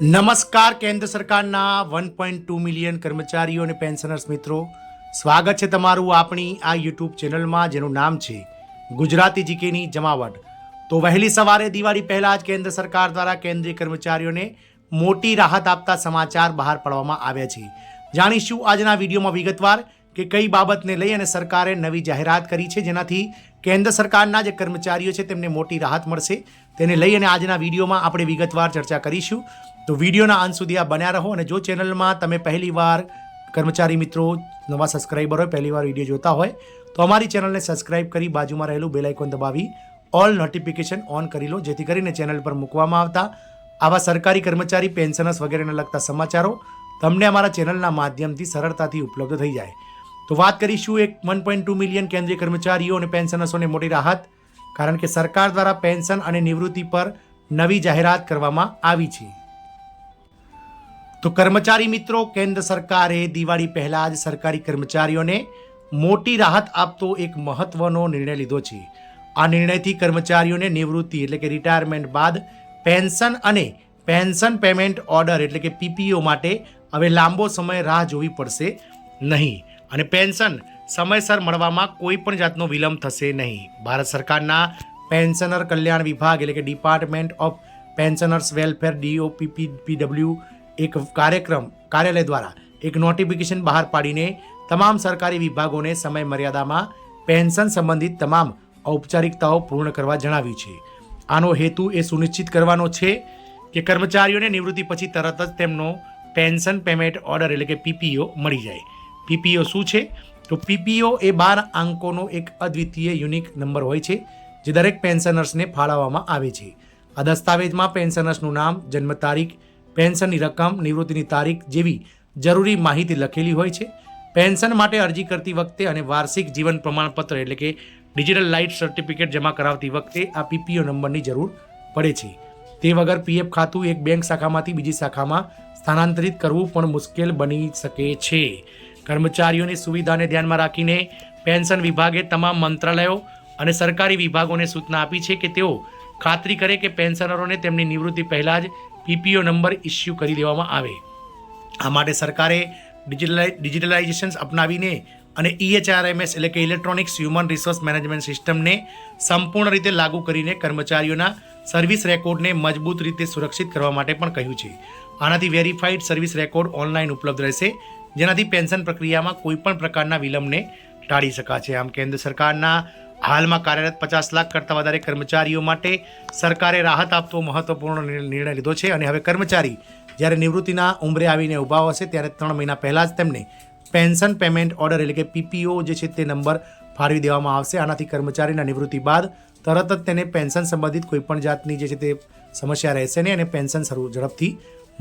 નમસ્કાર કેન્દ્ર સરકારના 1.2 મિલિયન કર્મચારીઓ અને પેન્શનર્સ મિત્રો, સ્વાગત છે તમારું આપણી આ યુટ્યુબ ચેનલમાં જેનું નામ છે ગુજરાતી જીકેની જમાવટ. તો વહેલી સવારે દિવાળી પહેલા જ કેન્દ્ર સરકાર દ્વારા કેન્દ્રીય કર્મચારીઓને મોટી રાહત આપતા સમાચાર બહાર પાડવામાં આવ્યા છે. જાણીશું આજના વિડીયોમાં વિગતવાર કે કઈ બાબતને લઈ અને સરકારે નવી જાહેરાત કરી છે જેનાથી કેન્દ્ર સરકારના જે કર્મચારીઓ છે તેમને મોટી રાહત મળશે. તેને લઈ અને આજના વિડીયોમાં આપણે વિગતવાર ચર્ચા કરીશું. તો વિડીયોના અંત સુધી આ બન્યા રહો. અને જો ચેનલમાં તમે પહેલીવાર કર્મચારી મિત્રો નવા સબસ્ક્રાઈબર હોય, પહેલીવાર વિડીયો જોતા હોય તો અમારી ચેનલને સબસ્ક્રાઈબ કરી બાજુમાં રહેલું બેલ આઇકોન દબાવી ઓલ નોટિફિકેશન ઓન કરી લો, જેથી કરીને ચેનલ પર મૂકવામાં આવતા આવા સરકારી કર્મચારી પેન્શનર્સ વગેરેને લગતા સમાચારો તમને અમારા ચેનલના માધ્યમથી સરળતાથી ઉપલબ્ધ થઈ જાય. તો વાત કરીશું 1.2 મિલિયન કેન્દ્રીય કર્મચારીઓ અને પેન્શનર્સોને મોટી રાહત, કારણ કે સરકાર દ્વારા પેન્શન અને નિવૃત્તિ પર નવી જાહેરાત કરવામાં આવી છે. તો કર્મચારી મિત્રો, કેન્દ્ર સરકારે દિવાળી પહેલા જ સરકારી કર્મચારીઓને મોટી રાહત આપતો એક મહત્વનો નિર્ણય લીધો છે. આ નિર્ણયથી કર્મચારીઓને નિવૃત્તિ એટલે કે રિટાયરમેન્ટ બાદ પેન્શન અને પેન્શન પેમેન્ટ ઓર્ડર એટલે કે પીપીઓ માટે હવે લાંબો સમય રાહ જોવી પડશે નહીં અને પેન્શન સમયસર મળવામાં કોઈ પણ જાતનો વિલંબ થશે નહીં. ભારત સરકારના પેન્શનર કલ્યાણ વિભાગ એટલે કે department of pensioners welfare DOPPW એક કાર્યાલય દ્વારા એક નોટિફિકેશન બહાર પાડીને તમામ સરકારી વિભાગોને સમય મર્યાદામાં પેન્શન સંબંધિત તમામ ઔપચારિકતાઓ પૂર્ણ કરવા જણાવ્યું છે. આનો હેતુ એ સુનિશ્ચિત કરવાનો છે કે કર્મચારીઓને નિવૃત્તિ પછી તરત જ તેમનો પેન્શન પેમેન્ટ ઓર્ડર એટલે કે પીપીઓ મળી જાય. પીપીઓ શું છે? તો પીપીઓ એ 12 અંકોનો એક અદ્વિતીય યુનિક નંબર હોય છે જે દરેક પેન્શનર્સને ફાળવવામાં આવે છે. આ દસ્તાવેજમાં પેન્શનર્સનું નામ, જન્મ તારીખ, પેન્શનની રકમ, નિવૃત્તિની તારીખ જેવી જરૂરી માહિતી લખેલી હોય છે. પેન્શન માટે અરજી કરતી વખતે અને વાર્ષિક જીવન પ્રમાણપત્ર એટલે કે ડિજિટલ લાઇફ સર્ટિફિકેટ જમા કરાવતી વખતે આ પીપીઓ નંબરની જરૂર પડે છે. તે વગર પીએફ ખાતું એક બેંક શાખામાંથી બીજી શાખામાં સ્થાનાંતરિત કરવું પણ મુશ્કેલ બની શકે છે. કર્મચારીઓની સુવિધાને ધ્યાનમાં રાખીને પેન્શન વિભાગે તમામ મંત્રાલયો અને સરકારી વિભાગોને સૂચના આપી છે કે તેઓ ખાતરી કરે કે પેન્શનરોને તેમની નિવૃત્તિ પહેલાં જ પીપીઓ નંબર ઇસ્યુ કરી દેવામાં આવે. આ માટે સરકારે ડિજિટલાઇઝેશન અપનાવીને અને EHRMS એટલે કે ઇલેક્ટ્રોનિક્સ હ્યુમન રિસોર્સ મેનેજમેન્ટ સિસ્ટમને સંપૂર્ણ રીતે લાગુ કરીને કર્મચારીઓના સર્વિસ રેકોર્ડને મજબૂત રીતે સુરક્ષિત કરવા માટે પણ કહ્યું છે. આનાથી વેરીફાઈડ સર્વિસ રેકોર્ડ ઓનલાઈન ઉપલબ્ધ રહેશે, જેનાથી પેન્શન પ્રક્રિયામાં કોઈપણ પ્રકારના વિલંબને ટાળી શકાશે. આમ કેન્દ્ર સરકારના હાલમાં કાર્યરત 50 લાખ કરતાં વધારે કર્મચારીઓ માટે સરકારે રાહત આપતો મહત્વપૂર્ણ નિર્ણય લીધો છે. અને હવે કર્મચારી જ્યારે નિવૃત્તિના ઉંમરે આવીને ઊભા હશે ત્યારે 3 મહિના પહેલાં જ તેમને પેન્શન પેમેન્ટ ઓર્ડર એટલે કે પીપીઓ જે છે તે નંબર ફાળવી દેવામાં આવશે. આનાથી કર્મચારીના નિવૃત્તિ બાદ તરત જ તેને પેન્શન સંબંધિત કોઈપણ જાતની જે છે તે સમસ્યા રહેશે નહીં અને પેન્શન ઝડપથી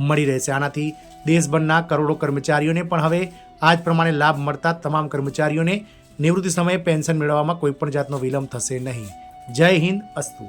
મળી રહેશે. આનાથી દેશભરના કરોડો કર્મચારીઓને પણ હવે આ જ પ્રમાણે લાભ મળતા તમામ કર્મચારીઓને નિવૃત્તિ સમયે પેન્શન મેળવવામાં કોઈપણ જાતનો વિલંબ થશે નહીં. જય હિન્દ, અસ્તુ.